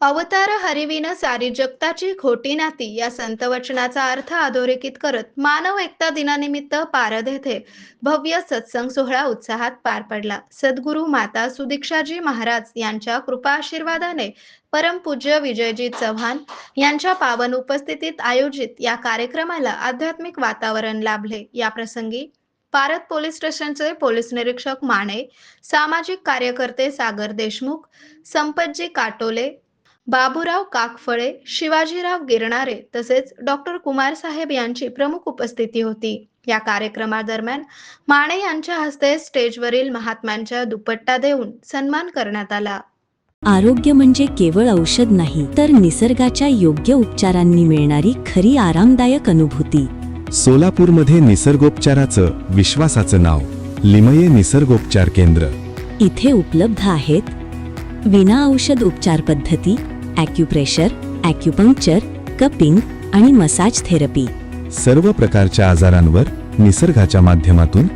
अवतार हरिविन सारी जगताची खोटी नाती या संतवचनाचा अर्थ अधोरेखित करत मानव एकता दिनानिमित्त पारध येथे भव्य सत्संग सोहळा उत्साहात पार पडला. सद्गुरू माता सुदीक्षाजी महाराज यांच्या कृपा आशीर्वादाने परमपूज्य विजयजी चव्हाण यांच्या पावन उपस्थितीत आयोजित या कार्यक्रमाला आध्यात्मिक वातावरण लाभले. या प्रसंगी पारध पोलीस स्टेशनचे पोलीस निरीक्षक माने, सामाजिक कार्यकर्ते सागर देशमुख, संपतजी काटोले, बाबूराव काकफळे, शिवाजीराव गिरणारे तसेच डॉक्टर कुमार साहेब यांची प्रमुख उपस्थिती होती. या कार्यक्रमादरम्यान माने यांच्या हस्ते स्टेजवरील महात्म्यांच्या दुपट्टा देऊन सन्मान करण्यात आला. आरोग्य म्हणजे केवळ औषध नाही, तर निसर्गाच्या योग्य उपचारांनी मिळणारी खरी आरामदायक अनुभूती. सोलापूरमध्ये निसर्गोपचाराचं विश्वासाचं नाव लिमये निसर्गोपचार केंद्र. इथे उपलब्ध आहेत विना औषध उपचार पद्धती, ॲक्युप्रेशर, ॲक्युपंक्चर, कपिंग आणि मसाज थेरपी. सर्व प्रकारच्या आजारांवर निसर्गाच्या माध्यमातून